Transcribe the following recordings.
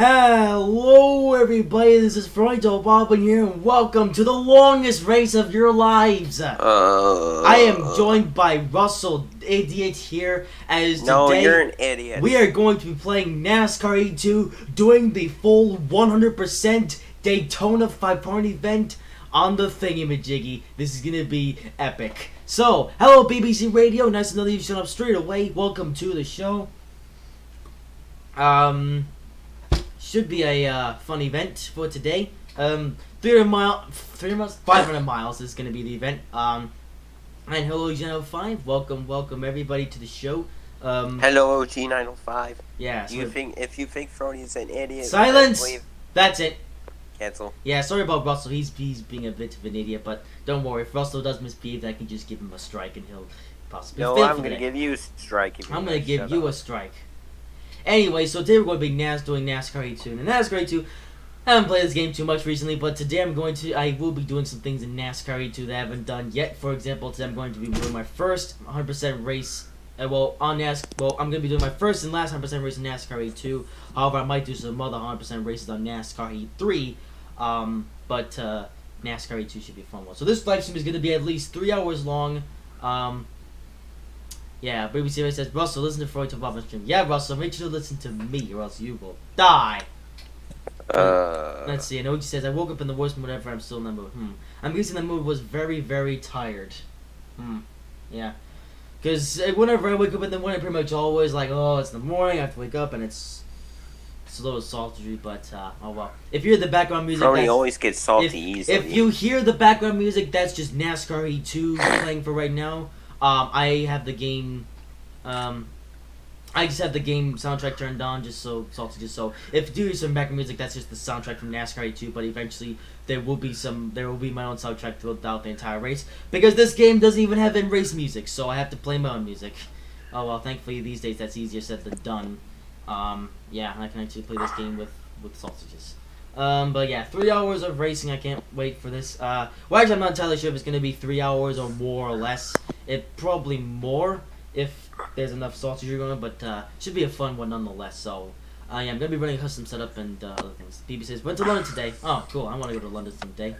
Hello everybody, this is Fronto Bobbin here, and welcome to the longest race of your lives. I am joined by Russell, idiot here, as today you're an idiot. We are going to be playing NASCAR E2, doing the full 100% Daytona 5-part event on the thingamajiggy. This is gonna be epic. So, hello BBC Radio, nice to know that you shut up straight away. Welcome to the show. Should be a fun event for today. 500 miles is going to be the event. And hello OG905, welcome everybody to the show. Hello OG905. Yeah. So if you think Frony's an idiot, silence. That's it. Cancel. Yeah, sorry about Russell. He's being a bit of an idiot, but don't worry. If Russell does misbehave, I can just give him a strike and he'll possibly. No, I'm gonna give you a strike. I'm gonna give you a strike. Anyway, so today we're going to be doing NASCAR E2. And in NASCAR E2, I haven't played this game too much recently, but today I will be doing some things in NASCAR E2 that I haven't done yet. For example, today I'm going to be doing my first 100% race. I'm going to be doing my first and last 100% race in NASCAR E2. However, I might do some other 100% races on NASCAR E3. But NASCAR E2 should be a fun one. So this live stream is going to be at least 3 hours long. Yeah, BBC Radio says, Russell, listen to Freud to Bob stream. Yeah, Russell, make sure to listen to me or else you will die. Let's see, and Oji says, I woke up in the worst mood ever, I'm still in that mood. I'm guessing that mood was very, very tired. Yeah. Because whenever I wake up in the morning, pretty much always like, oh, it's the morning, I have to wake up, and it's a little salty, but, oh well. If you hear the background music, Frony always gets salty easily. If you hear the background music, that's just NASCAR E2 playing for right now. I have the game, I just have the game soundtrack turned on just so if you do hear some background music, that's just the soundtrack from NASCAR E2, but eventually there will be my own soundtrack throughout the entire race, because this game doesn't even have in-race music, so I have to play my own music. Oh well, thankfully these days that's easier said than done. Yeah, I can actually play this game with sausages. But yeah, 3 hours of racing. I can't wait for this. Well, actually, I'm not entirely sure if it's gonna be 3 hours or more or less. It probably more if there's enough sausage going, but should be a fun one nonetheless. So, yeah, I'm gonna be running a custom setup and other things. BB says went to London today. Oh, cool. I want to go to London someday.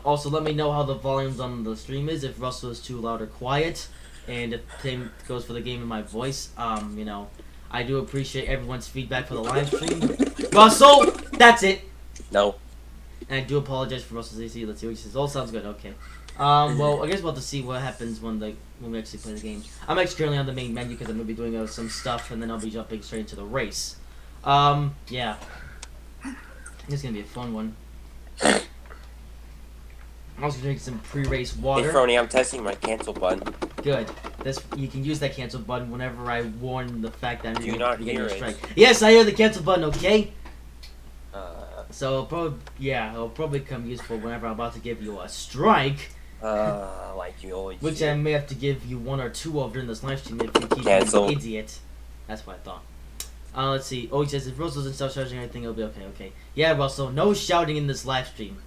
Also, let me know how the volumes on the stream is. If Russell is too loud or quiet, and if the same goes for the game in my voice. You know. I do appreciate everyone's feedback for the live stream. Russell! That's it! No. And I do apologize for Russell's AC. Let's see what he says. All sounds good, okay. Well, I guess we'll have to see what happens when we actually play the game. I'm actually currently on the main menu because I'm going to be doing some stuff, and then I'll be jumping straight into the race. Yeah. This is going to be a fun one. I'm also drinking some pre-race water. Hey, Frony, I'm testing my cancel button. Good. You can use that cancel button whenever I warn the fact that I'm going to be getting a strike. It? Yes, I hear the cancel button, okay? So, it'll probably come useful whenever I'm about to give you a strike. Like you always Which do. I may have to give you one or two of during this live stream if you keep Cancel. being an idiot. That's what I thought. Let's see. Oh, he says, if Russell doesn't start shouting anything, it'll be okay. Yeah, Russell, no shouting in this live stream.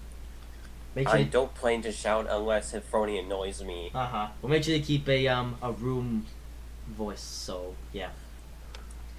I don't plan to shout unless if Frony annoys me. Well, make sure to keep a room voice, so, yeah.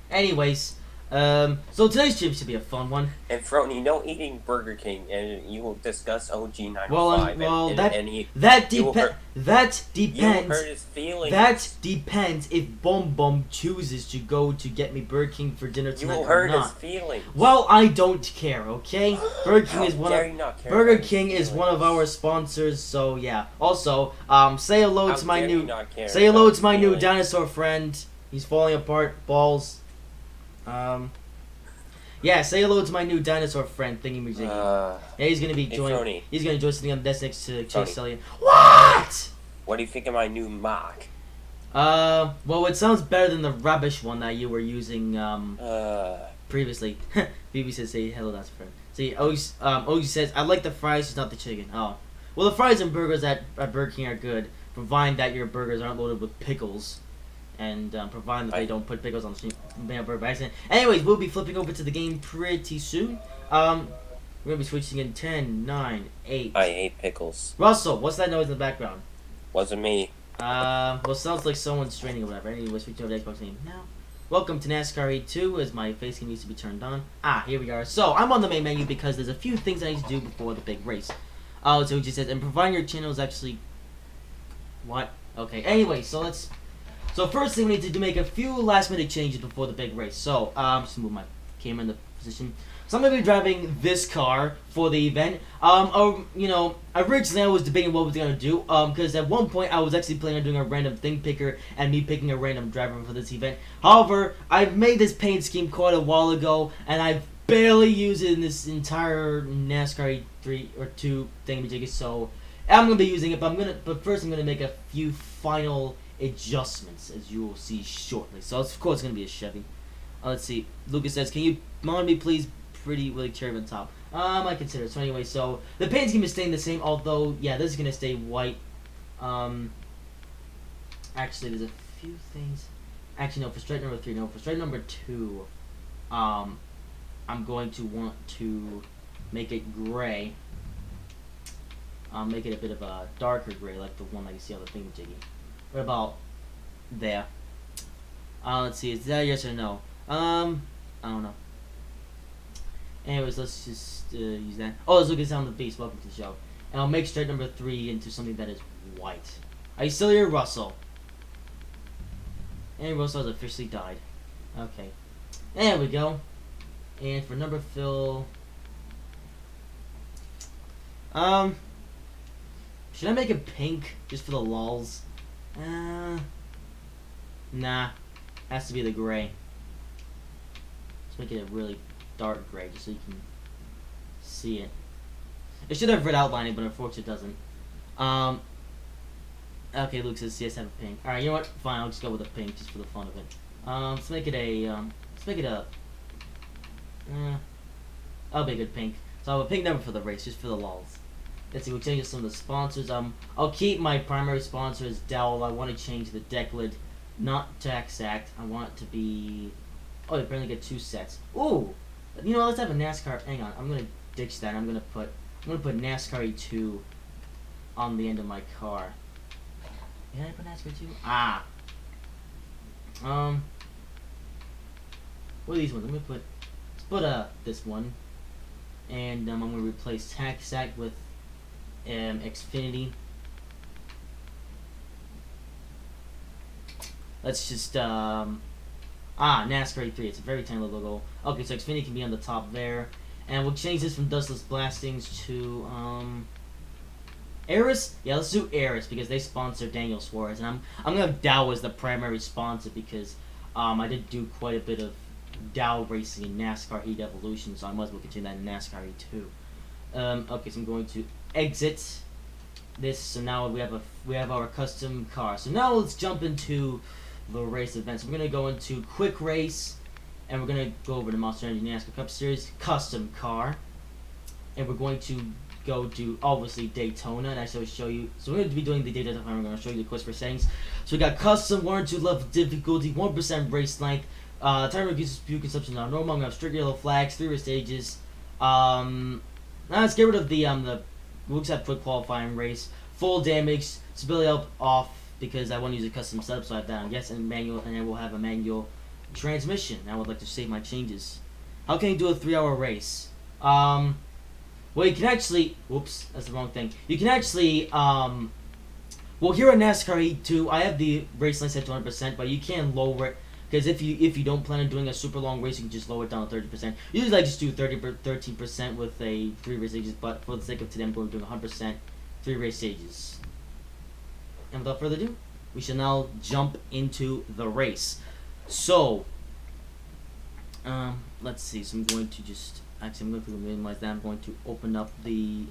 Anyways, so today's stream should be a fun one. And Frony, no eating Burger King, and you will discuss OG905. That depends. You hurt his feelings. That depends if Bum chooses to go to get me Burger King for dinner tonight. You will hurt or not. his feelings. Well, I don't care, okay? Burger King is one of our sponsors, so yeah. Also, say hello to my new dinosaur friend. He's falling apart. Balls. Yeah, say hello to my new dinosaur friend, Thingy yeah, he's gonna be joining. He's gonna join sitting on the desk next to Chase Sullivan. What? What do you think of my new mock? Well, it sounds better than the rubbish one that you were using previously. BB says, say hello, that's friend. See, OG says, I like the fries, just not the chicken. Oh, well, the fries and burgers at Burger King are good, providing that your burgers aren't loaded with pickles. And providing that they don't put pickles on the stream by accident. Anyways, we'll be flipping over to the game pretty soon. We're going to be switching in 10, 9, 8. I hate pickles. Russell, what's that noise in the background? Wasn't me. Well, sounds like someone's straining or whatever. Anyway, switching over to Xbox game now. Welcome to NASCAR 82, as my face cam needs to be turned on. Here we are. So, I'm on the main menu because there's a few things I need to do before the big race. So it just says, and providing your channel is actually... What? Okay, anyway, so first thing we need to do, make a few last minute changes before the big race. So, just move my camera into position. So I'm going to be driving this car for the event. Originally I was debating what we were going to do, because at one point I was actually planning on doing a random thing picker and me picking a random driver for this event. However, I've made this paint scheme quite a while ago, and I've barely used it in this entire NASCAR 3 or 2 thingamajiggy, so I'm going to be using it, but first I'm going to make a few final adjustments, as you will see shortly. So of course it's going to be a Chevy. Let's see. Lucas says, can you mod me please? Pretty really cherry on top. I consider it. So anyway, so the paint scheme is staying the same, although yeah, this is gonna stay white. Actually, there's a few things. Actually, no. For stripe number 3, no. For stripe number 2, I'm going to want to make it gray. Make it a bit of a darker gray, like the one that you see on the thingamajiggy. What about there? Let's see. Is that a yes or no? I don't know. Anyways, let's just use that. Oh, let's look at Sound of the Beast. Welcome to the show. And I'll make stripe number 3 into something that is white. Are you still here, Russell? And Russell has officially died. Okay. There we go. And for number fill... should I make it pink, just for the lulz? Nah. Has to be the gray. Let's make it a really dark gray, just so you can see it. It should have red outlining, but unfortunately it doesn't. Okay, Luke says yes, have a pink. Alright, you know what? Fine, I'll just go with a pink, just for the fun of it. Let's make it a, I'll be a good pink. So I'll have a pink number for the race, just for the lulz. Let's see, we'll change some of the sponsors. I'll keep my primary sponsor as Dowell. I want to change the deck lid, not tax act. I want it to be... Oh, you apparently get 2 sets. Ooh! You know, let's have a NASCAR. Hang on, I'm gonna ditch that. I'm gonna put NASCAR 82 on the end of my car. Did I put NASCAR 2? What are these ones? Let's put this one, and I'm gonna replace TaxAct with Xfinity. Let's just NASCAR 83. It's a very tiny little logo. Okay, so Xfinity can be on the top there. And we'll change this from Dustless Blastings to, Eris? Yeah, let's do Eris, because they sponsor Daniel Suarez. And I'm gonna have Dow as the primary sponsor, because, I did do quite a bit of Dow racing in NASCAR Heat Evolution, so I might as well continue that in NASCAR E2. Okay, so I'm going to exit this, so now we have our custom car. So now let's jump into the race events. We're gonna go into quick race, and we're gonna go over to Monster Energy NASCAR Cup Series custom car, and we're going to go to obviously Daytona, and actually show you. So we're going to be doing the Daytona. I'm going to show you the quick for settings. So we got custom 1 or 2 level difficulty, 1% race length, time reduces fuel consumption on normal. I'm gonna have strict yellow flags, 3 race stages. Now let's get rid of the we'll accept quick qualifying race, full damage, stability up off, because I want to use a custom setup, so I have that on yes, and manual, and I will have a manual transmission. I would like to save my changes. How can you do a 3-hour race? Well, you can actually... Whoops, that's the wrong thing. You can actually... Well, here at NASCAR E2, I have the race length set to 100%, but you can lower it, because if you don't plan on doing a super long race, you can just lower it down to 30%. Usually I just do 13% with a 3 race stages, but for the sake of today, I'm going to do 100% 3 race stages. And without further ado, we shall now jump into the race. So, let's see. So I'm going to just... Actually, I'm going to minimize that. I'm going to open up the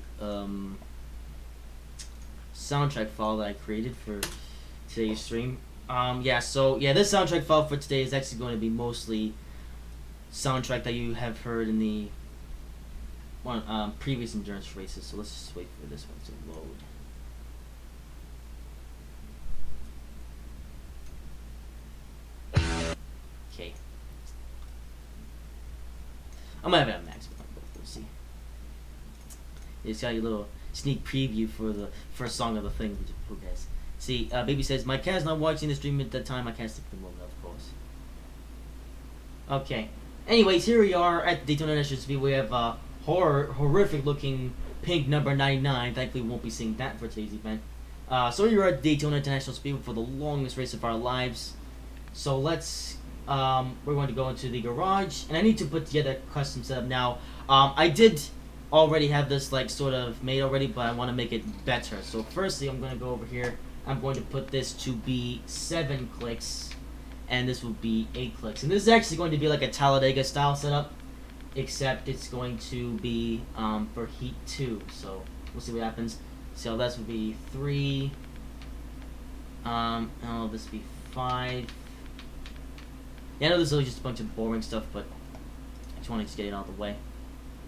soundtrack file that I created for today's stream. This soundtrack file for today is actually going to be mostly soundtrack that you have heard in the previous endurance races. So let's just wait for this one to load. Okay. I might have it on max, but we'll see. It's got your little sneak preview for the first song of the thing. Who cares? See, Baby says, my cat's not watching the stream at that time. I can't stick the moment, of course. Okay. Anyways, here we are at Daytona National Speed. We have a horrific looking pink number 99. Thankfully, we won't be seeing that for today's event. So we are at Daytona International Speedway for the longest race of our lives. So let's, we're going to go into the garage, and I need to put together a custom setup now. I did already have this like sort of made already, but I want to make it better. So firstly, I'm going to go over here. I'm going to put this to be 7 clicks, and this will be 8 clicks. And this is actually going to be like a Talladega style setup, except it's going to be for Heat 2. So we'll see what happens. So this would be 3. Oh, this would be 5. Yeah, I know this is just a bunch of boring stuff, but I just wanted to get it out of the way.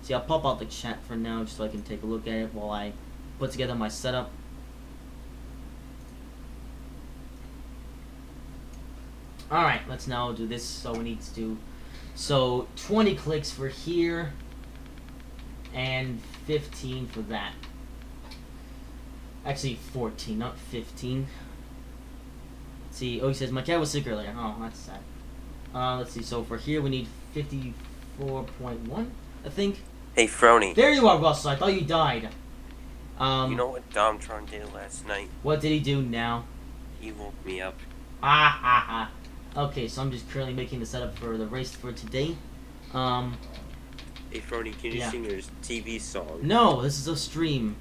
See, I'll pop out the chat for now just so I can take a look at it while I put together my setup. Alright, let's now do this. So we need to do 20 clicks for here and 15 for that. Actually 14, not 15. Let's see, oh, he says my cat was sick earlier. Oh, that's sad. Let's see, so for here we need 54.1, I think. Hey, Frony. There you are, Russell. I thought you died. You know what Domtron did last night? What did he do now? He woke me up. Ah ha ha. Okay, so I'm just currently making the setup for the race for today. Hey, Frony, can you sing your TV song? No, this is a stream.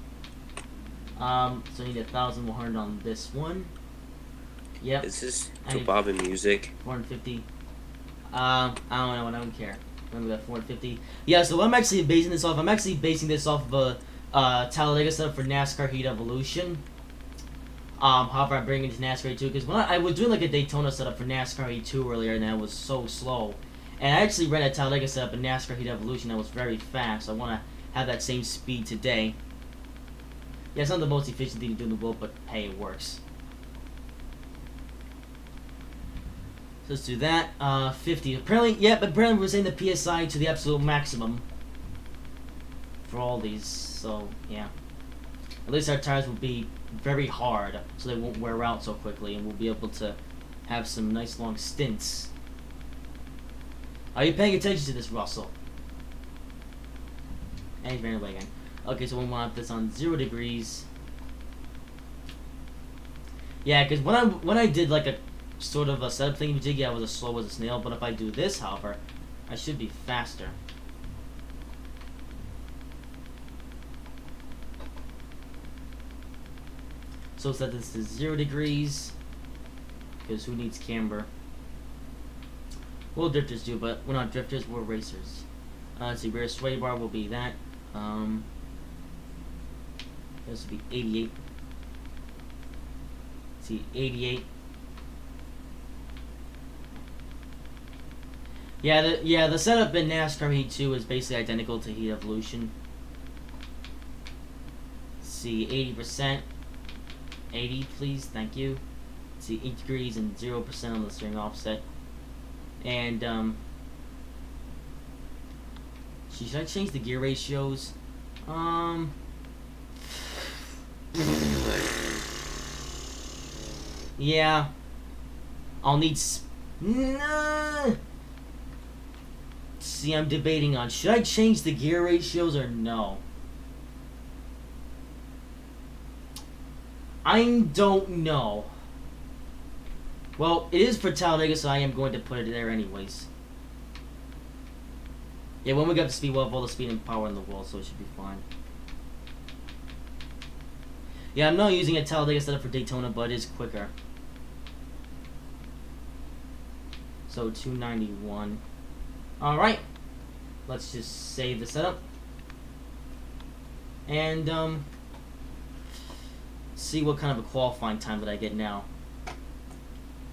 So I need 1,100 on this one. Yep. Is this to Bob and Music? 450. I don't know. I don't care. Remember that 450. Yeah. So I'm actually basing this off. I'm actually basing this off of a Talladega setup for NASCAR Heat Evolution. However, I'm bringing it to NASCAR Heat 2 because when I was doing like a Daytona setup for NASCAR Heat 2 earlier, and that was so slow. And I actually ran a Talladega setup in NASCAR Heat Evolution that was very fast. I want to have that same speed today. Yeah, it's not the most efficient thing to do in the world, but hey, it works. So let's do that. 50. Apparently, yep, apparently we're setting the PSI to the absolute maximum for all these. So, yeah. At least our tires will be very hard, so they won't wear out so quickly, and we'll be able to have some nice long stints. Are you paying attention to this, Russell? And he's ran away again. Okay, so we want this on 0 degrees. Yeah, because when I did like a sort of a setup thingy jiggy, I was as slow as a snail. But if I do this, however, I should be faster. So set this to 0 degrees, because who needs camber? Well, drifters do, but we're not drifters, we're racers. Let's see, rear sway bar will be that. This will be 88. Let's see, 88. Yeah, the setup in NASCAR Heat 2 is basically identical to Heat Evolution. Let's see, 80%. 80, please, thank you. Let's see, 8 degrees and 0% on the steering offset. And, should I change the gear ratios? Yeah. I'll need nah. See, I'm debating on should I change the gear ratios or no. I don't know. Well, it is for Talladega, so I am going to put it there anyways. Yeah, when we got the speed, we'll have all the speed and power in the world, so it should be fine. Yeah, I'm not using a Talladega setup for Daytona, but it is quicker. So 291. Alright. Let's just save the setup. And, see what kind of a qualifying time that I get now.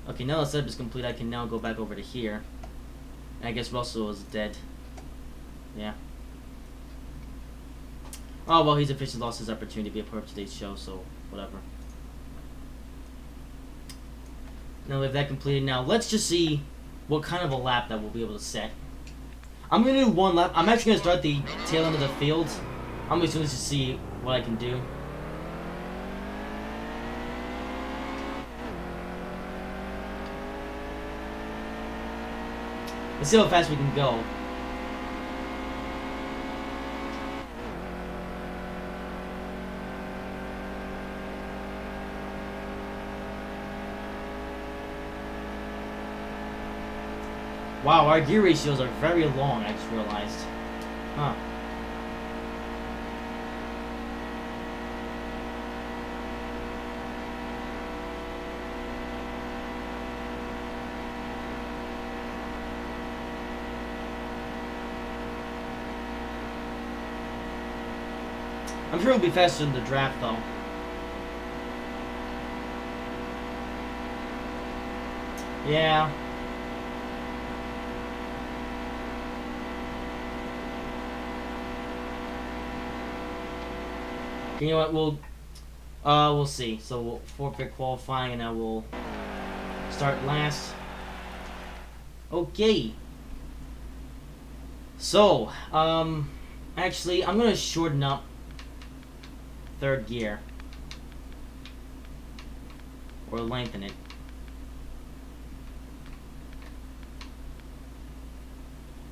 Okay, now the setup is complete, I can now go back over to here. And I guess Russell is dead. Yeah. Oh, well, he's officially lost his opportunity to be a part of today's show, so whatever. Now we have that completed. Now let's just see what kind of a lap that we'll be able to set. I'm going to do one lap. I'm actually going to start the tail end of the field. I'm just going to see what I can do. Let's see how fast we can go. Wow, our gear ratios are very long, I just realized. Huh. I'm sure it'll be faster than the draft, though. Yeah. You know what? We'll see. So we'll forfeit qualifying, and I will start last. Okay. So, actually, I'm gonna shorten up third gear, or lengthen it.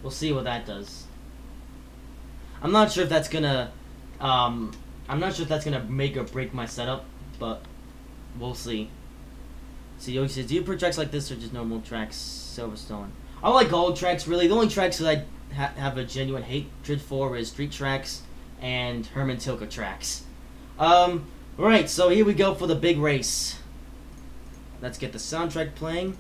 We'll see what that does. I'm not sure if that's gonna, make or break my setup, but we'll see. See, Yogi says, do you prefer tracks like this or just normal tracks? Silverstone. I like all tracks, really. The only tracks that I have a genuine hatred for is street tracks and Herman Tilke tracks. Right, so here we go for the big race. Let's get the soundtrack playing.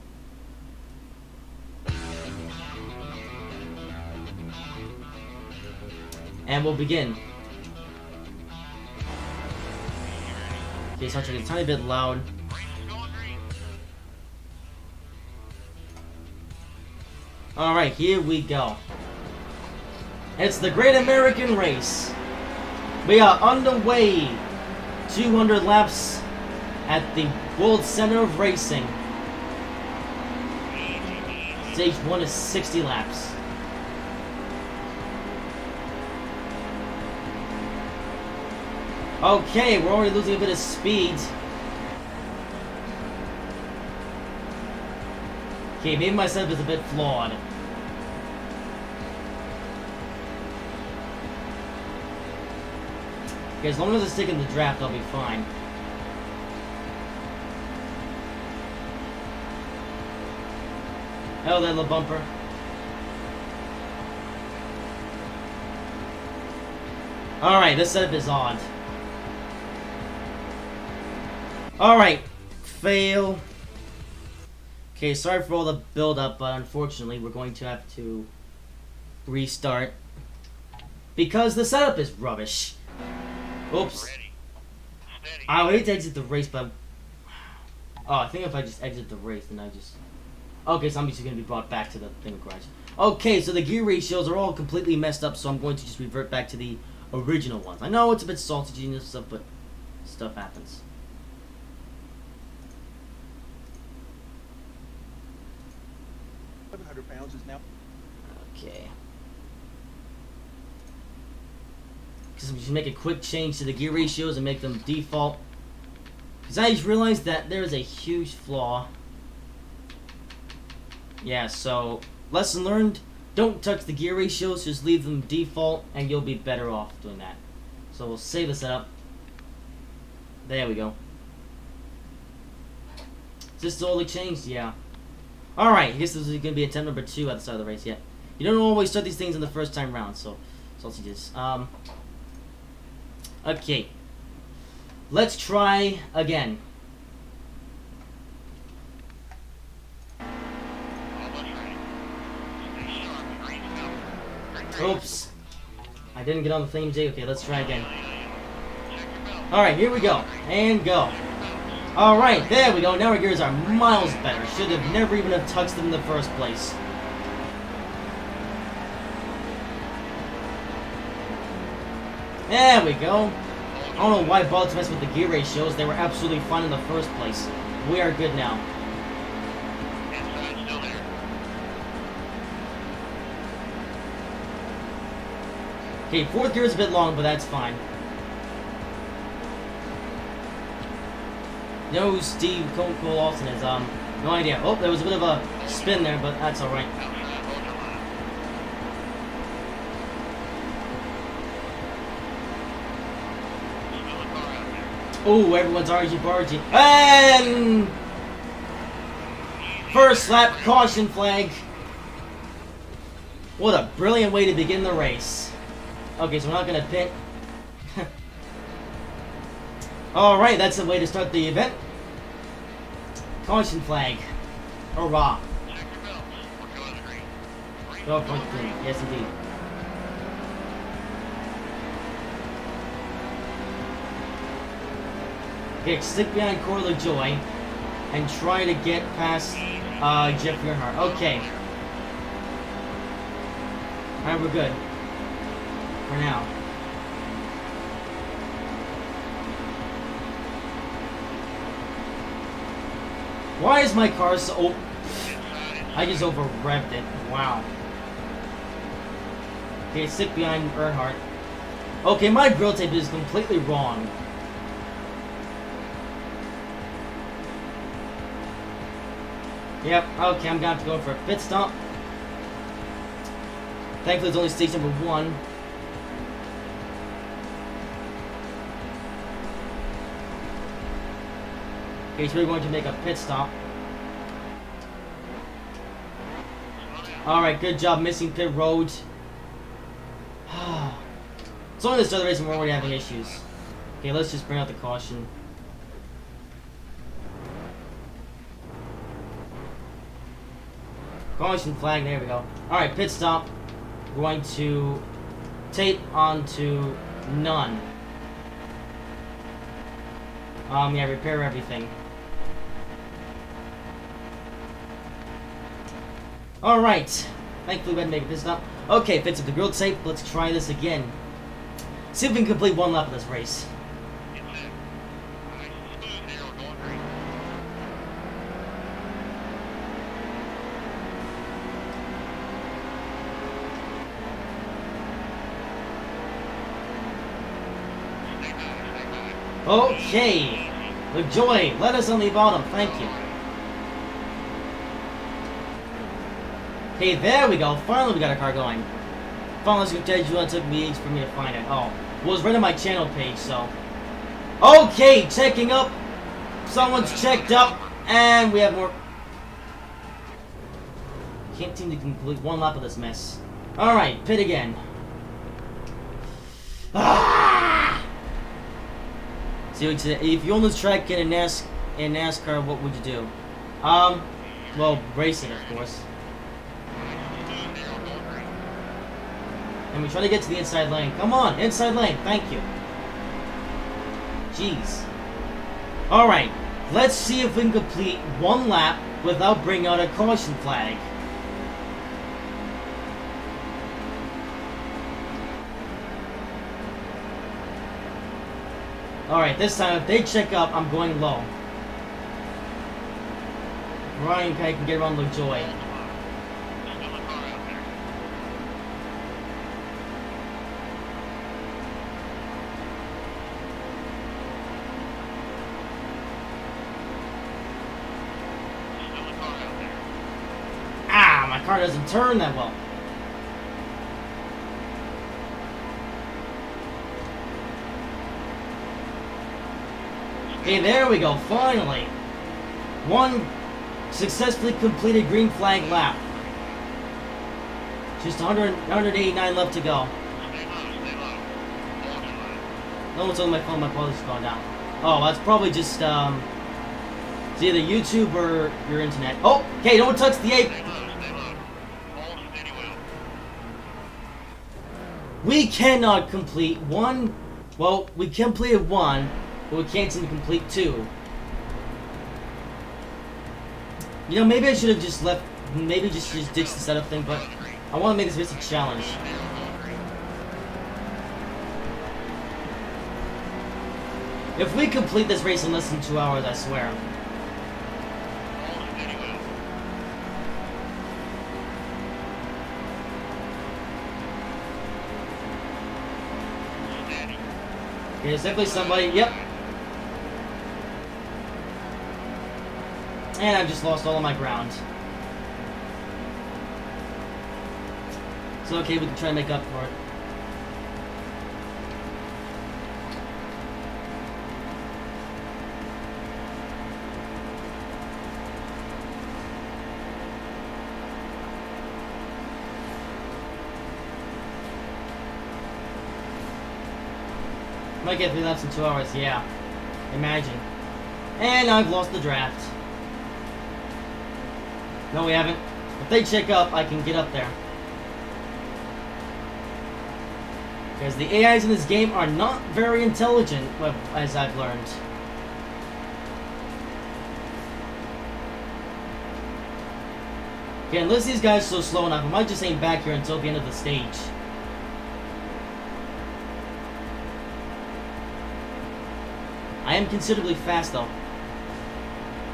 And we'll begin. Okay, soundtrack is a tiny bit loud. Alright, here we go. It's the Great American Race. We are underway. 200 laps at the World Center of Racing. Stage 1 is 60 laps. Okay, we're already losing a bit of speed. Okay, maybe my setup is a bit flawed. Okay, as long as I stick in the draft, I'll be fine. Hello there, little bumper. Alright, this setup is odd. Alright, fail. Okay, sorry for all the build-up, but unfortunately we're going to have to restart because the setup is rubbish. Oops. I would hate to exit the race, but oh, I think if I just exit the race, then I just okay, so I'm just gonna be brought back to the thing of garage. Okay, so the gear ratios are all completely messed up, so I'm going to just revert back to the original ones. I know it's a bit salty and stuff, but stuff happens. Pounds is now. Okay. Because I'm just make a quick change to the gear ratios and make them default. Because I just realized that there is a huge flaw. Yeah, so lesson learned: don't touch the gear ratios, just leave them default, and you'll be better off doing that. So we'll save the setup. There we go. Is this totally changed? Yeah. Alright, I guess this is going to be attempt number 2 at the start of the race. Yeah. You don't always start these things in the first time round, so let's see this. Okay. Let's try again. Oops. I didn't get on the flame J. Okay, let's try again. Alright, here we go. And go. Alright, there we go. Now our gears are miles better. Should have never even have touched them in the first place. There we go. I don't know why I bothered to mess with the gear ratios. They were absolutely fine in the first place. We are good now. Okay, fourth gear is a bit long, but that's fine. No, Steve Cole Lawson is, no idea. Oh, there was a bit of a spin there, but that's alright. Oh, everyone's argy-bargy. And... first lap caution flag. What a brilliant way to begin the race. Okay, so we're not gonna pit. Alright, that's the way to start the event. Caution flag. Hurrah. Go for the green. Yes, indeed. Okay, stick behind Corley Joy and try to get past Jeffrey Earnhardt. Okay. Alright, we're good. For now. Why is my car so... Oh, I just over-revved it. Wow. Okay, stick behind Earnhardt. Okay, my grill tape is completely wrong. Yep, okay, I'm gonna have to go for a pit stop. Thankfully, it's only stage number 1. Okay, so we're going to make a pit stop. Alright, good job missing pit road. It's only the start of the race and we're already having issues. Okay, let's just bring out the caution. Caution flag, there we go. Alright, pit stop. We're going to tape onto none. Yeah, repair everything. Alright. Thankfully we had to make a pit stop. Okay, fits up the grill tape. Let's try this again. See if we can complete one lap of this race. Okay. LaJoy, let us on the bottom. Thank you. Okay, there we go. Finally, we got a car going. Finally, let's go tell you what took me ages for me to find it. Oh, well, it was right on my channel page, so. Okay, checking up. Someone's checked up, and we have more. Can't seem to complete one lap of this mess. All right, pit again. Ah! See, if you own this track in NASCAR, what would you do? Well, racing, of course. And we try to get to the inside lane. Come on, inside lane. Thank you. Jeez. Alright, let's see if we can complete one lap without bringing out a caution flag. Alright, this time if they check up, I'm going low. Ryan can get around LaJoy. My car doesn't turn that well. Okay, there we go, finally. One successfully completed green flag lap. Just 189 left to go. No one's on my phone, my quality's gone down. Oh, that's probably just, it's either YouTube or your internet. Oh, okay, don't touch the ape. We cannot complete one. Well, we completed one, but we can't seem to complete two. You know, maybe I should have just left. Maybe just ditched the setup thing, but I want to make this race a challenge. If we complete this race in less than 2 hours, I swear. There's definitely somebody. Yep. And I've just lost all of my ground. So okay, we can try and make up for it. Might get 3 laps in 2 hours, yeah. Imagine. And I've lost the draft. No, we haven't. If they check up, I can get up there. Because the AIs in this game are not very intelligent, as I've learned. Okay, unless these guys are so slow enough, I might just aim back here until the end of the stage. I am considerably fast, though.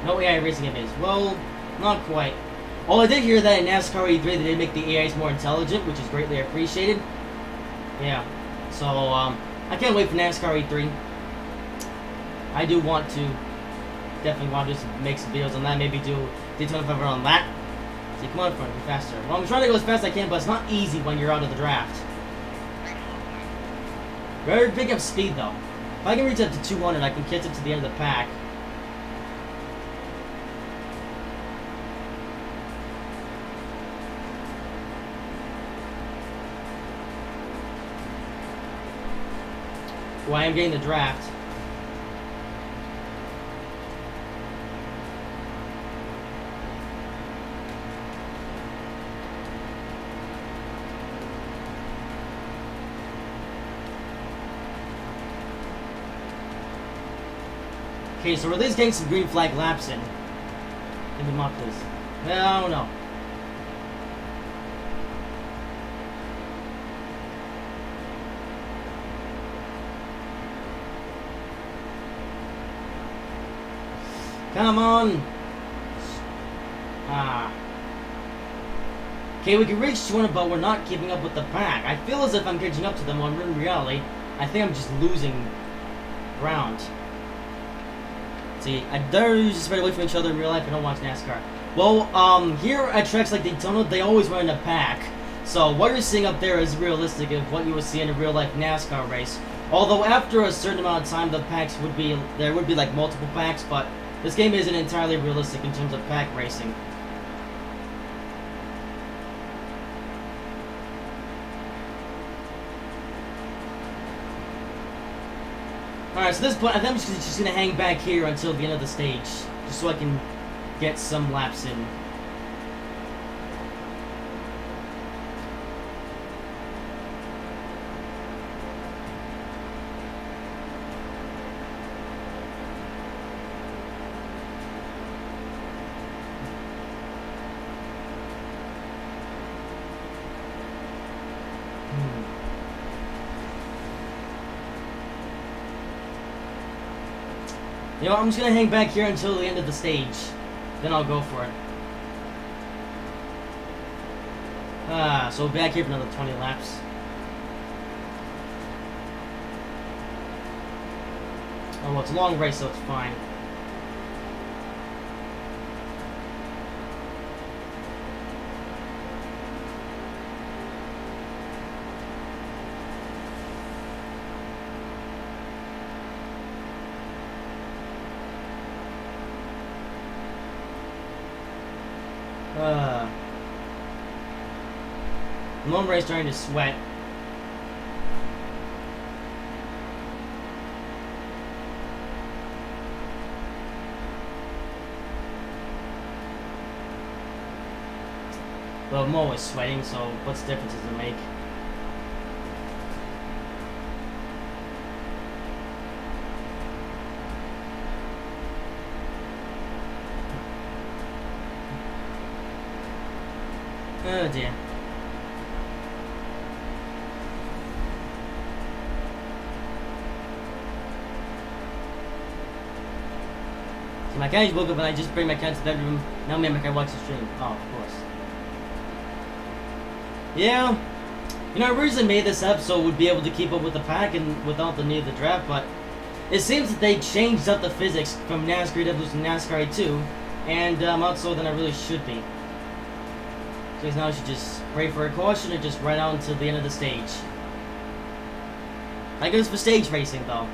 No AI racing game is. Well, not quite. Oh, I did hear that in NASCAR E3 they did make the AIs more intelligent, which is greatly appreciated. Yeah. So, I can't wait for NASCAR E3. I do want to, definitely want to make some videos on that, maybe do Daytona 500 on that. See, come on, front, be faster. Well, I'm trying to go as fast as I can, but it's not easy when you're out of the draft. Very big up speed, though. If I can reach up to 200, I can catch up to the end of the pack. Well, I am getting the draft. Okay, so we're at least getting some green flag laps in. Give me my please. I don't know. Come on! Ah. Okay, we can reach 200, but we're not keeping up with the pack. I feel as if I'm catching up to them when in reality, I think I'm just losing ground. See, they're just right away from each other in real life. I don't watch NASCAR. Well, here at tracks like Daytona, they always run in a pack. So what you're seeing up there is realistic of what you would see in a real life NASCAR race. Although after a certain amount of time, the packs would be like multiple packs, but this game isn't entirely realistic in terms of pack racing. Alright, so at this point, I think I'm just going to hang back here until the end of the stage. Just so I can get some laps in. You know, I'm just gonna hang back here until the end of the stage. Then I'll go for it. So back here for another 20 laps. Oh, well, it's a long race, so it's fine. The moment race starting to sweat. Well, I'm always sweating, so what's the difference does it make? Oh dear. So my cat woke up and I just bring my cat to the bedroom. Now me and my cat watch the stream. Oh, of course. Yeah. You know, I originally made this up so we'd be able to keep up with the pack and without the need of the draft, but it seems that they changed up the physics from NASCAR to NASCAR 2, and not so than I really should be. So now I should just pray for a caution or just run out until the end of the stage. That goes for stage racing, though.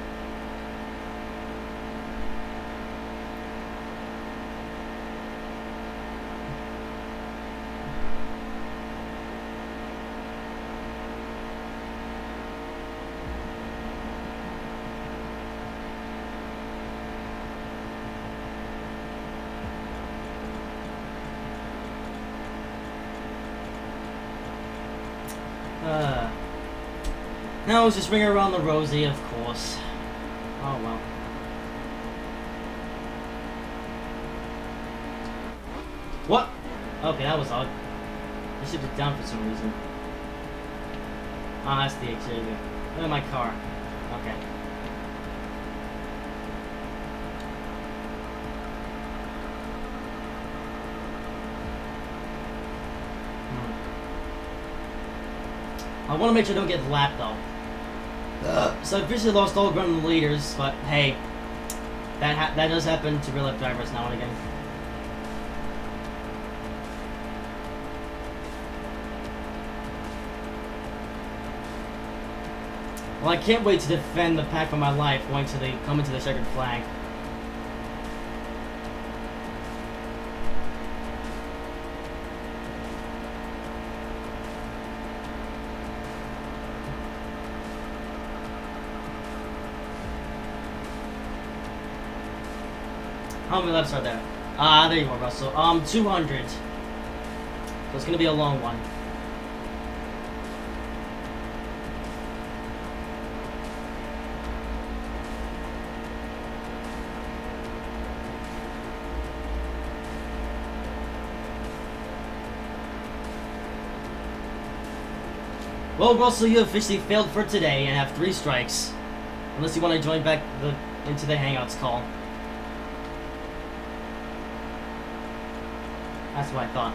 Uh, now it's just ring around the rosy, of course. Oh well. What? Okay, that was odd. I shipped it down for some reason. Ah, that's the exterior. Look at my car. Okay. I want to make sure I don't get lapped though. So I officially lost all ground leaders, but hey, that does happen to real life drivers now and again. Well, I can't wait to defend the pack for my life once they come into the checkered flag. How many laps are there? There you go, Russell. 200. So it's gonna be a long one. Well, Russell, you officially failed for today and have 3 strikes. Unless you want to join back into the Hangouts call. That's what I thought.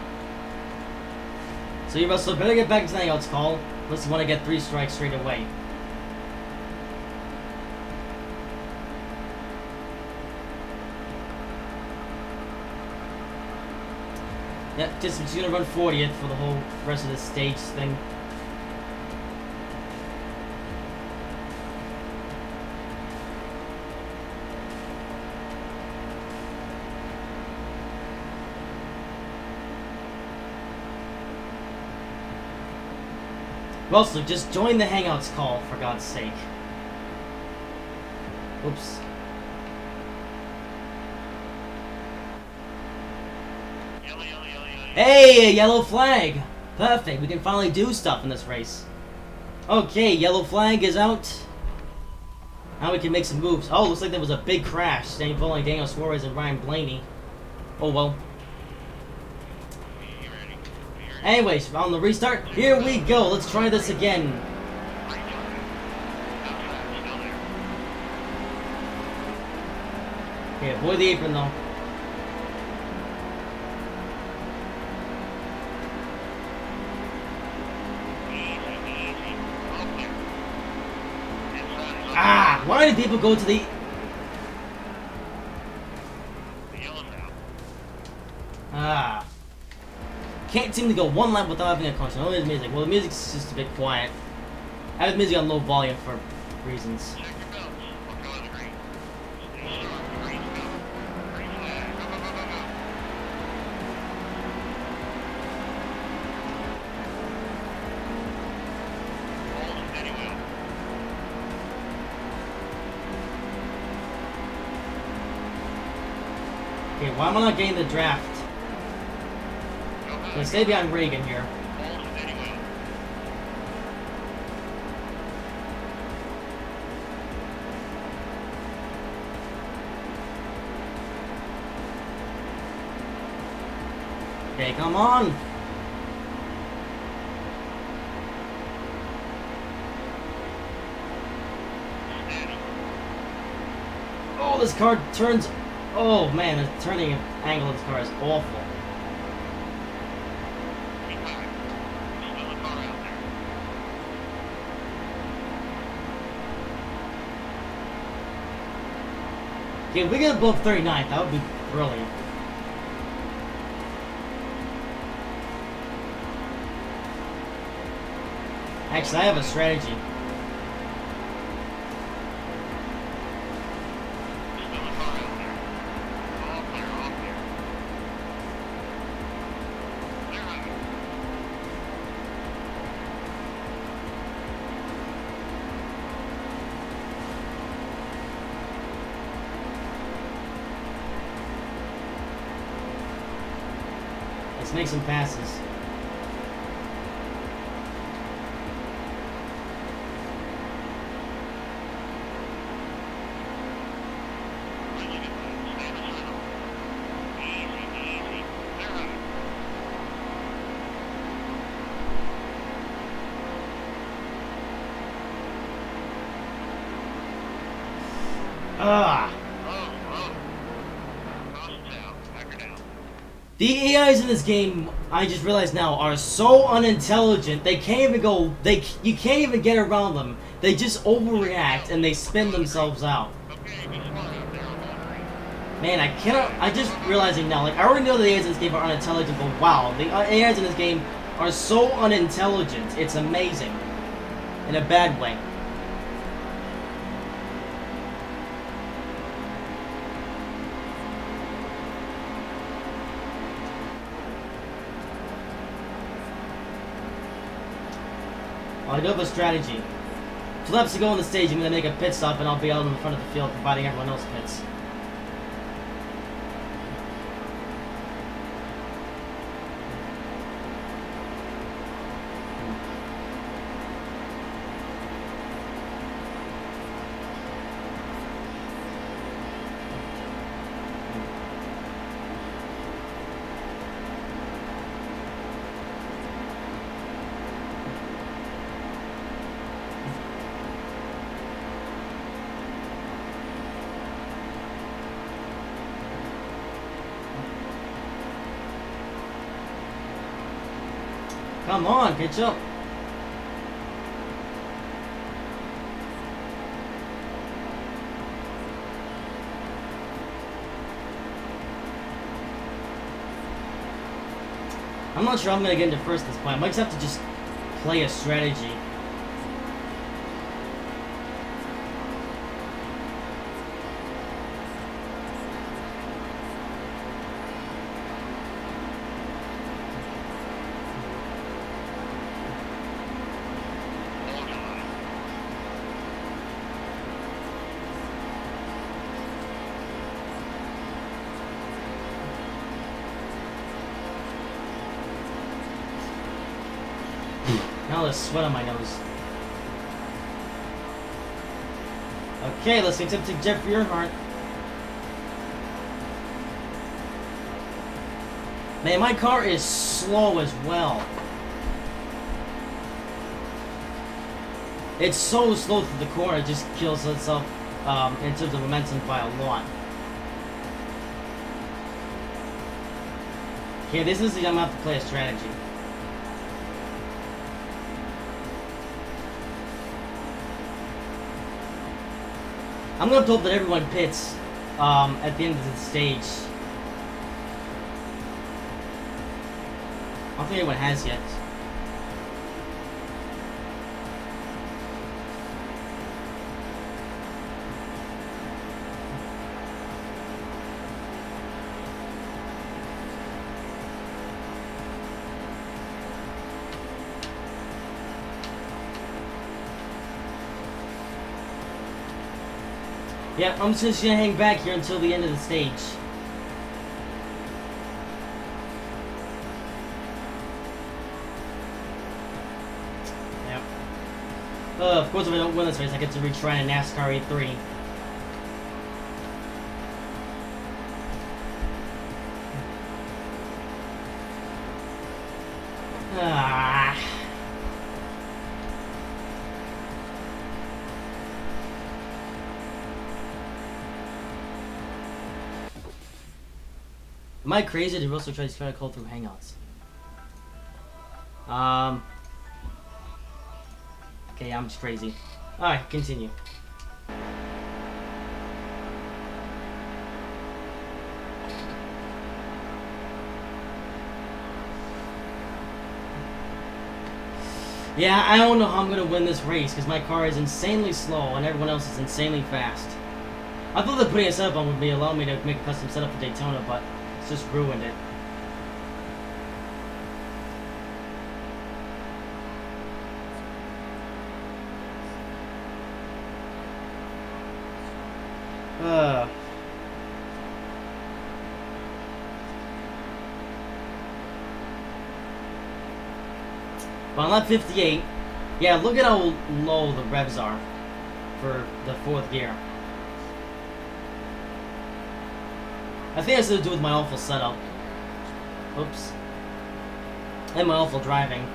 So you, Russell, better get back into the Hangouts call, unless you want to get 3 strikes straight away. Yep, just gonna run 40th for the whole rest of the stage thing. Russell, just join the Hangouts call, for God's sake. Oops. Hey, a yellow flag! Perfect, we can finally do stuff in this race. Okay, yellow flag is out. Now we can make some moves. Oh, looks like there was a big crash involving Daniel Suarez and Ryan Blaney. Oh well. Anyways, on the restart, here we go. Let's try this again. Okay, avoid the apron though. Ah! Why do people go to the... Ah. Can't seem to go one lap without having a concert. Only the music. Well, the music's just a bit quiet. I have the music on low volume for reasons. Okay, why am I not getting the draft? I'm gonna stay behind Reagan here. Okay, come on! Oh, this car turns... Oh man, the turning angle of this car is awful. Okay, if we get above 39th, that would be brilliant. Actually, I have a strategy. Let's make some passes. Ah. The AIs in this game, I just realized now, are so unintelligent. They can't even go. You can't even get around them. They just overreact and they spin themselves out. Man, I cannot. I just realizing now. Like I already know the AIs in this game are unintelligent, but wow, the AIs in this game are so unintelligent. It's amazing, in a bad way. I do have a strategy. Two laps to go on the stage, I'm going to make a pit stop, and I'll be out in the front of the field, providing everyone else pits. Come on, catch up. I'm not sure I'm going to get into first at this point. I might just have to just play a strategy. Now there's sweat on my nose. Okay, let's get to Jeffrey Earnhardt. Man, my car is slow as well. It's so slow through the corner, it just kills itself in terms of momentum by a lot. Okay, this is I'm gonna have to play a strategy. I'm gonna have to hope that everyone pits at the end of the stage. I don't think anyone has yet. Yeah, I'm just gonna hang back here until the end of the stage. Yep. Of course, if I don't win this race, I get to retry a NASCAR E3. Ah. Am I crazy to also try to call through Hangouts? Okay, I'm just crazy. Alright, continue. Yeah, I don't know how I'm gonna win this race because my car is insanely slow and everyone else is insanely fast. I thought that putting a setup on would be allow me to make a custom setup for Daytona, but it's just ruined it. But on lap 58, yeah, look at how low the revs are for the fourth gear. I think it has to do with my awful setup. Oops. And my awful driving.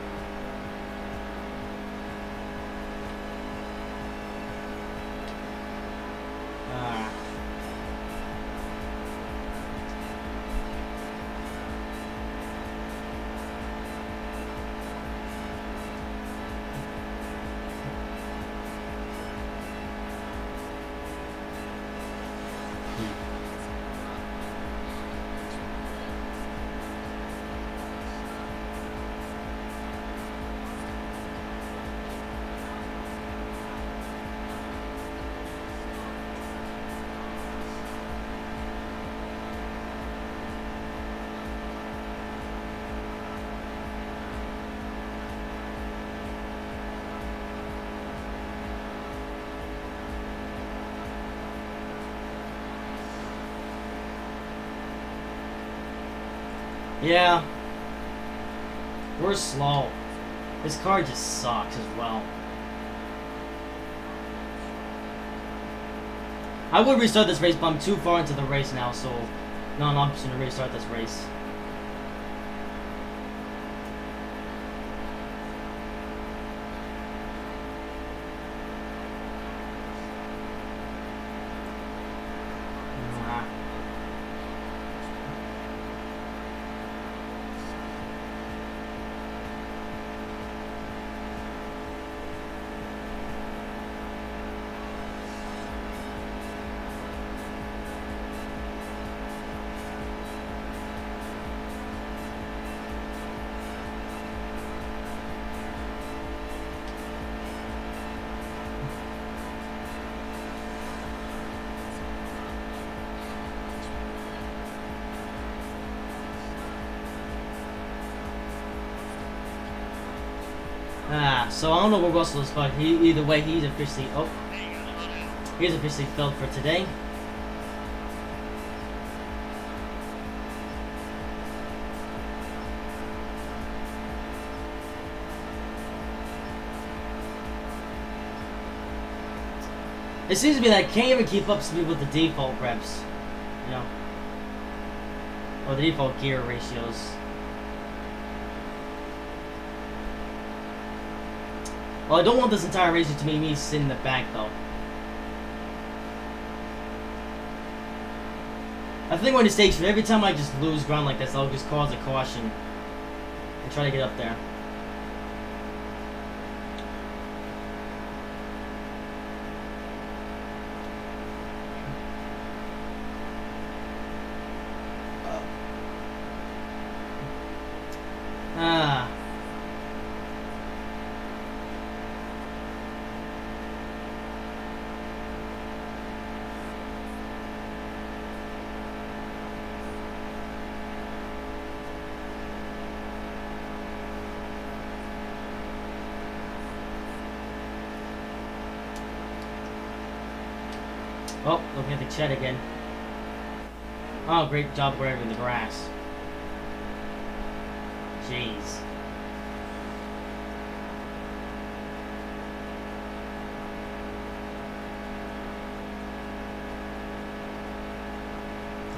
Yeah. We're slow. This car just sucks as well. I would restart this race, but I'm too far into the race now, so no, I'm just gonna restart this race. So I don't know where Russell is, but either way, he's officially filled for today. It seems to be that I can't even keep up speed with the default reps, you know, or the default gear ratios. Well, I don't want this entire race to be me sitting in the back, though. I think when it stage, every time I just lose ground like this, I'll just cause a caution and try to get up there. Oh, looking at the chat again. Oh, great job grabbing the grass. Jeez.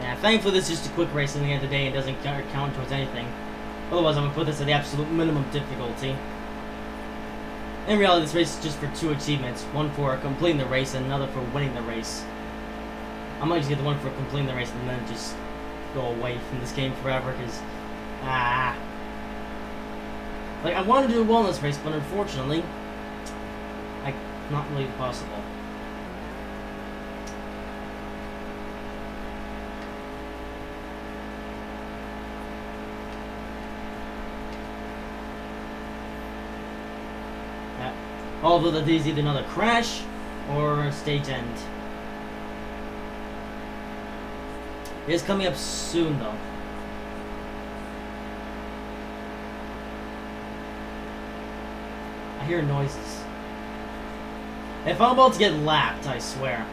Yeah, thankfully this is just a quick race in the end of the day and doesn't count towards anything. Otherwise, I'm going to put this at the absolute minimum difficulty. In reality, this race is just for 2 achievements. One for completing the race and another for winning the race. I might just get the one for completing the race and then just go away from this game forever, because, like, I wanted to do well in this race, but unfortunately, not really possible. Yeah. Although that is either another crash or a stage end. It is coming up soon, though. I hear noises. If I'm about to get lapped, I swear.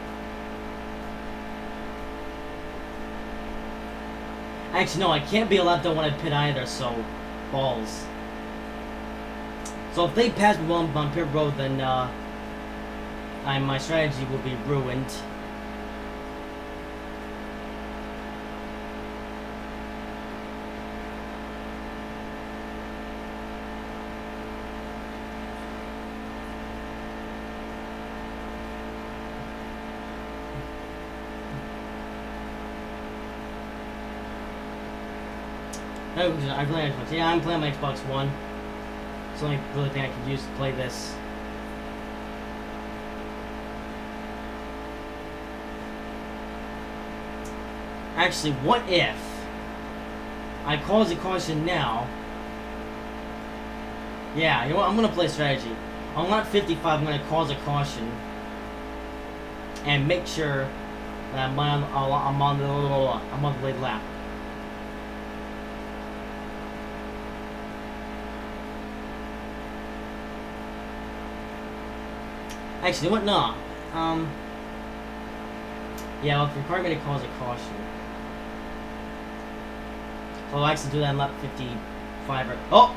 Actually, no, I can't be lapped when I pit either, so balls. So if they pass me while I'm on pit road, then my strategy will be ruined. I play Xbox. Yeah, I'm playing my Xbox One. It's the only really thing I can use to play this. Actually, what if I cause a caution now? Yeah, you know what? I'm gonna play strategy. On lap 55, I'm gonna cause a caution and make sure that I'm on the lead lap. Actually, what? No. Yeah, well, it's required me to cause a caution. So I'll actually do that in lap 55. Oh!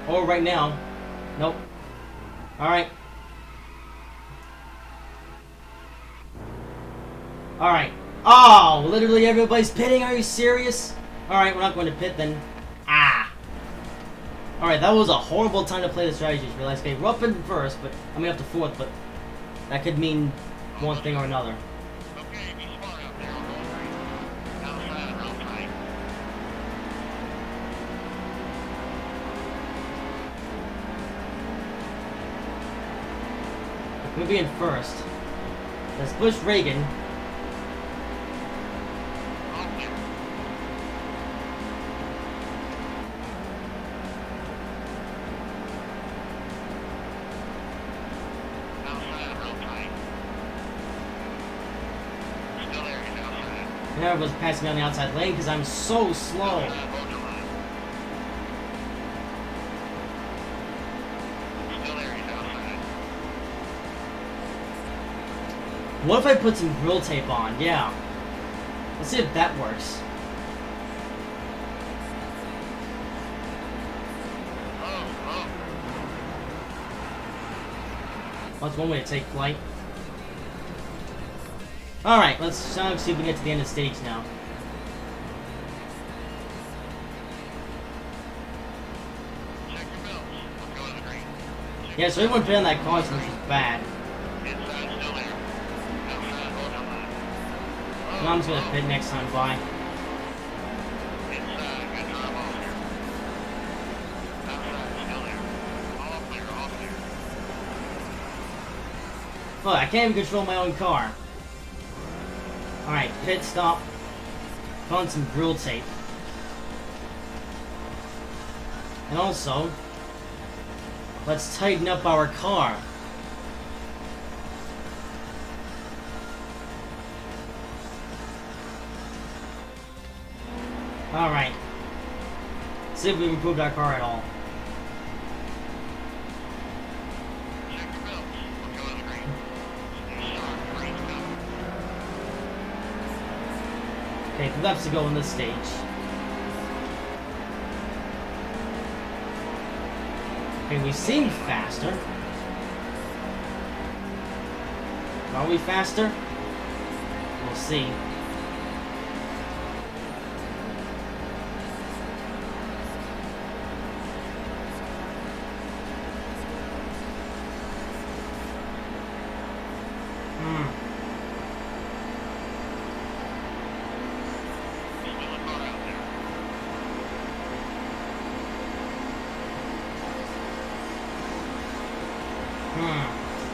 Or right now. Nope. Alright. Alright. Oh, literally everybody's pitting? Are you serious? Alright, we're not going to pit then. Ah! Alright, that was a horrible time to play the strategy. Just realized, okay, we're up in first, but I mean up to fourth, but that could mean one thing or another. We'll be in first. That's Bush Reagan. And everyone's passing me on the outside lane because I'm so slow. What if I put some grill tape on? Yeah. Let's see if that works. Well, that's one way to take flight. Alright, let's see if we can get to the end of the stage now. Yeah, so everyone put on that caution, which is bad. I'm just gonna pit next time by. Oh, I can't even control my own car. Alright, pit stop. Found some grill tape. And also, let's tighten up our car. Alright. See if we've improved our car at all. Okay, 2 laps to go in this stage. Okay, we seem faster. Are we faster? We'll see.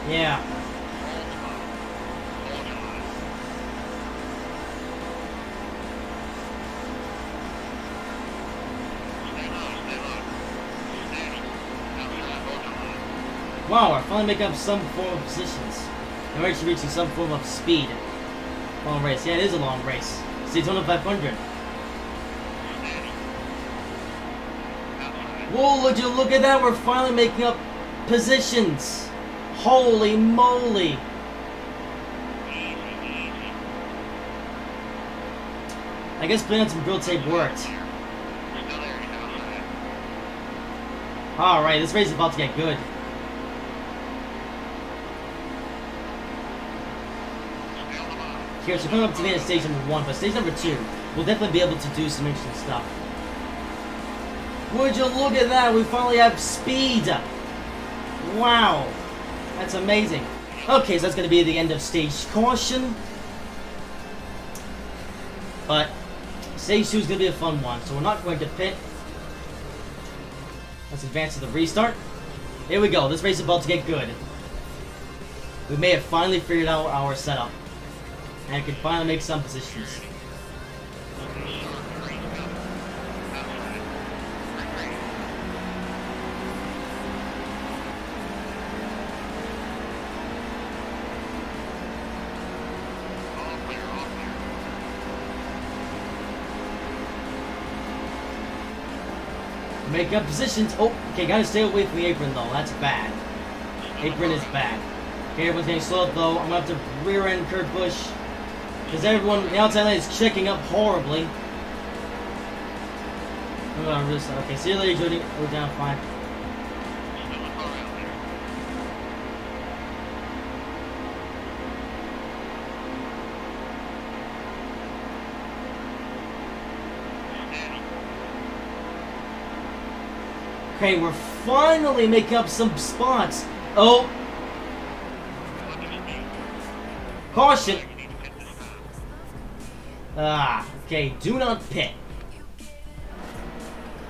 Yeah. Wow, we're finally making up some form of positions. And we're actually reaching some form of speed. Long race. Yeah, it is a long race. It's Daytona 500. Whoa, would you look at that? We're finally making up positions. Holy moly! I guess putting on some grill tape worked. Alright, this race is about to get good. Here, so coming up to the end of stage number 1, but stage number 2, we'll definitely be able to do some interesting stuff. Would you look at that? We finally have speed! Wow! That's amazing. Okay, so that's going to be the end of stage caution. But stage 2 is going to be a fun one, so we're not going to pit. Let's advance to the restart. Here we go. This race is about to get good. We may have finally figured out our setup. And can finally make some positions. Make up positions. Oh, okay, gotta stay away from the apron though. That's bad. Apron is bad. Okay, everyone's getting slow up though. I'm gonna have to rear end Kurt Busch. Because everyone, the outside lane is checking up horribly. Oh, I'm just okay. See you later, Jody. We're down 5. Okay, we're finally making up some spots. Oh. Caution. Ah, okay. Do not pit.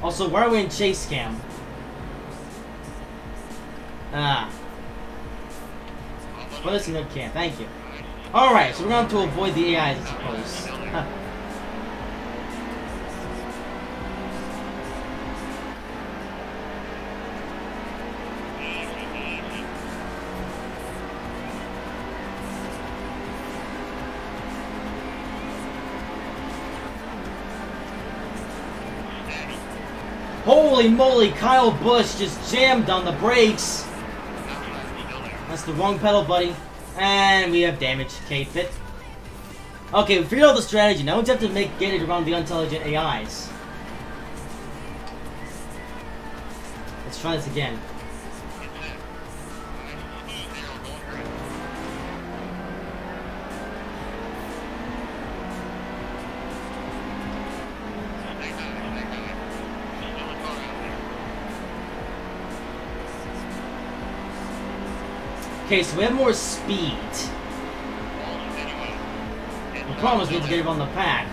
Also, why are we in chase cam? Ah. Well, this is no cam. Thank you. Alright, so we're going to avoid the AIs, I suppose. Huh. Holy moly, Kyle Busch just jammed on the brakes. That's the wrong pedal, buddy. And we have damage. Okay, fit. Okay, we figured out the strategy. Now we just have to get it around the intelligent AIs. Let's try this again. Okay, so we have more speed. The problem is we need to get it on the pack.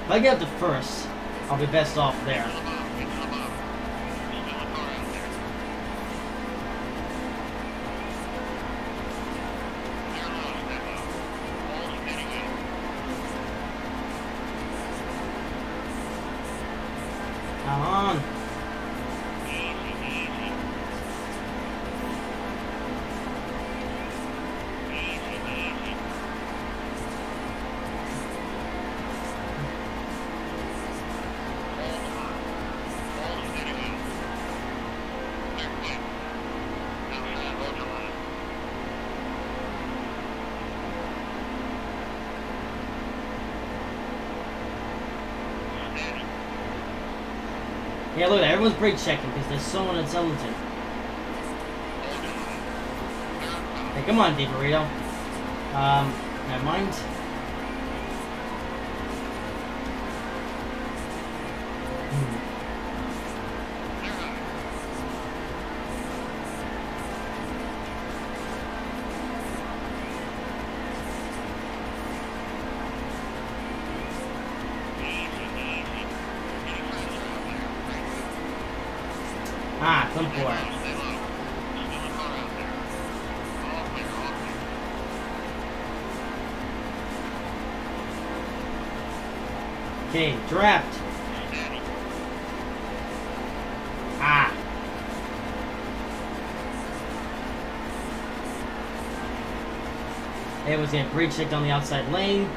If I get up to first, I'll be best off there. Come on. Yeah, look at that. Everyone's brake checking because they're so unintelligent. Hey, come on, D Burrito. Never mind. Ah, come for it. Okay, draft. Ah. It was getting brake checked on the outside lane.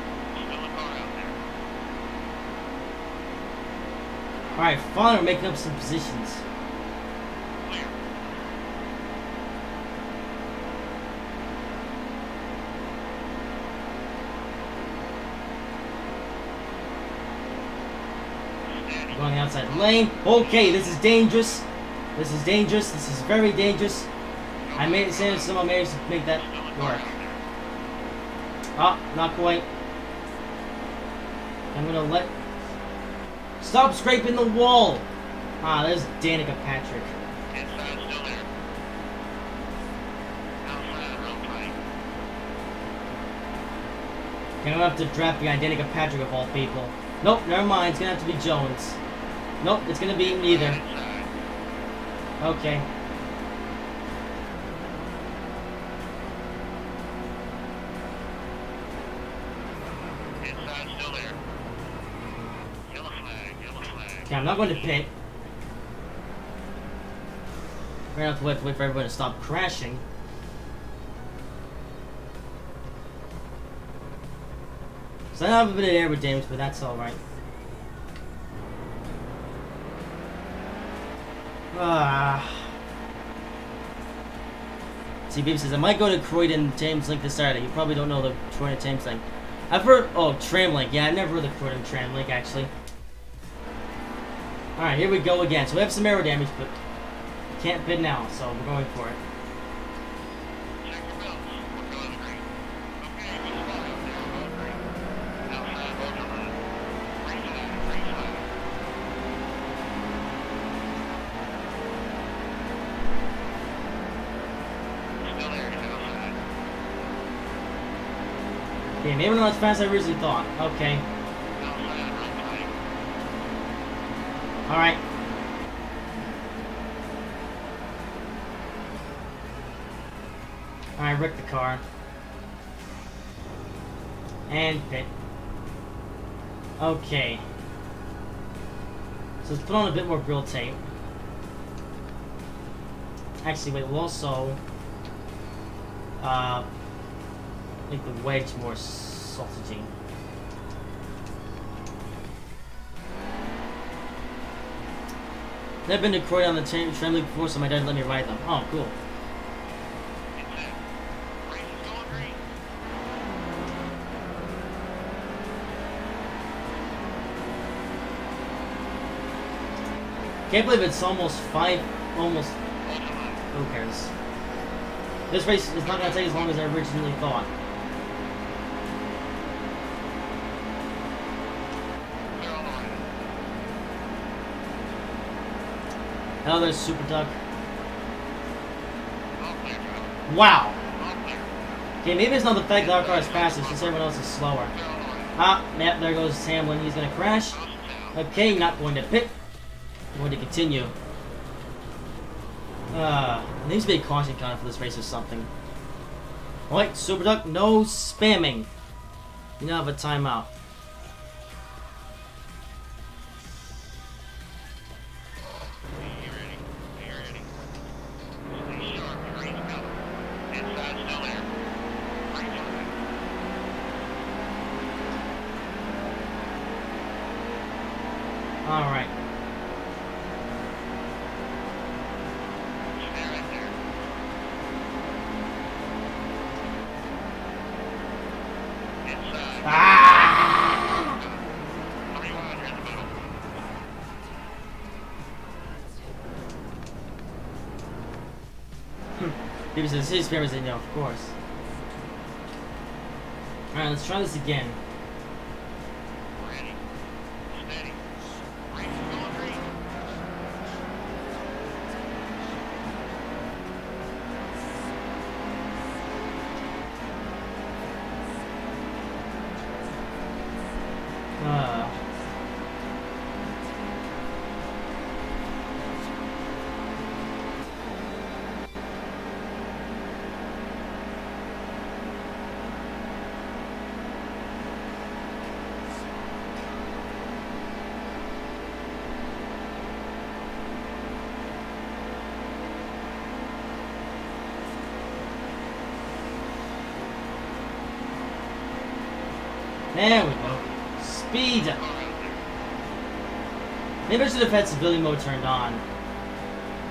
Alright, finally we're making up some positions. On the outside lane. Okay, this is dangerous. This is dangerous. This is very dangerous. I made it. Someone managed to make that work. Oh, not quite. I'm gonna let. Stop scraping the wall. Ah, there's Danica Patrick. I'm gonna have to draft behind Danica Patrick of all people. Nope, never mind. It's gonna have to be Jones. Nope, it's gonna be neither. Okay. Okay, I'm not going to pit. We're gonna have to wait for everyone to stop crashing. So I have a bit of air with damage, but that's alright. See, Baby says, I might go to Croydon Thames Link this Saturday. You probably don't know the Croydon Thames Link. I've heard... Oh, Tram Link. Yeah, I've never heard of the Croydon Tram Link, actually. Alright, here we go again. So we have some aero damage, but can't bid now, so we're going for it. Okay, maybe not as fast as I originally thought. Okay. Alright. Alright, wreck the car. And pit. Okay. So let's put on a bit more grill tape. Actually, wait, we'll also make the wedge more sausagey. Never been to Croydon on the tram league before, so my dad let me ride them. Oh, cool. Can't believe it's almost who cares? This race is not going to take as long as I originally thought. Oh, there's Super Duck. Wow. Okay, maybe it's not the fact that our car is faster, since everyone else is slower. Ah, yep, there goes Hamlin. He's gonna crash. Okay, not going to pit. Going to continue. There needs to be a caution counter for this race or something. Alright, Super Duck, no spamming. You now have a timeout. Alright. Ah! People says his cameras in there, of course. Alright, let's try this again. There we go. Speed! Maybe I should have had civilian mode turned on.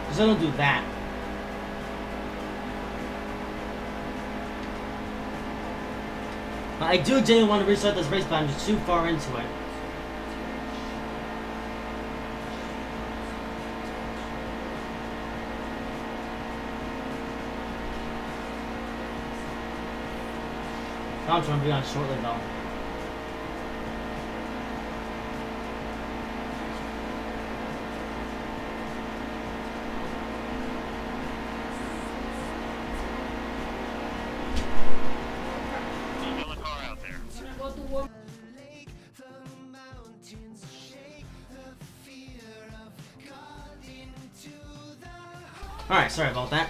Because I don't do that. I do genuinely want to restart this race, but I'm just too far into it. I'm trying to be on shortly though. Alright, sorry about that.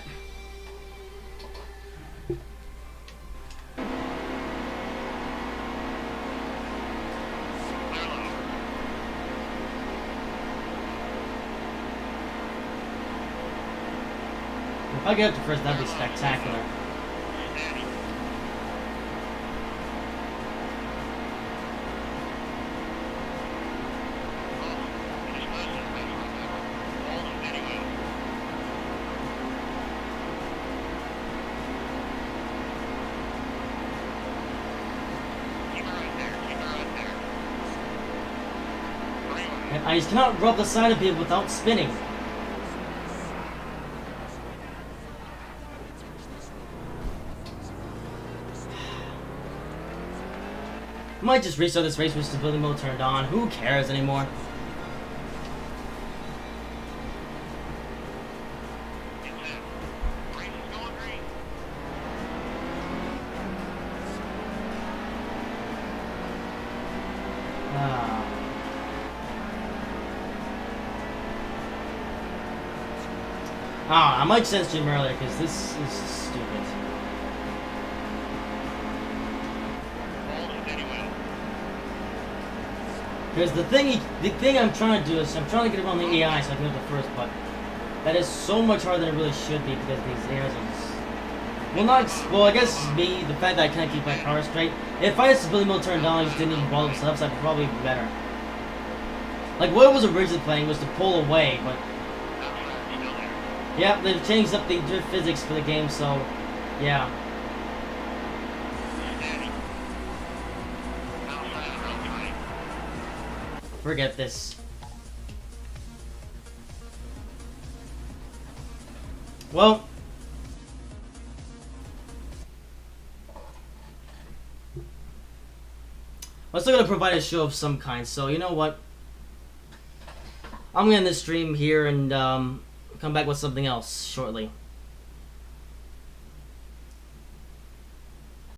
If I get up to first, that'd be spectacular. And I just cannot rub the side of people without spinning. Might just restart this race with stability mode turned on. Who cares anymore? I might send stream earlier because this is stupid. Because the thing I'm trying to do is I'm trying to get around the AI so I can get the first, but that is so much harder than it really should be because these AIs are just... Well, I guess it's me, the fact that I can't keep my car straight. If I had stability mode turned on and just didn't even bother with steps, I'd probably be better. Like, what I was originally playing was to pull away, but... Yeah, they've changed up the drift physics for the game, so... Yeah. Forget this. Well... I'm still gonna provide a show of some kind, so you know what? I'm gonna end this stream here and come back with something else shortly.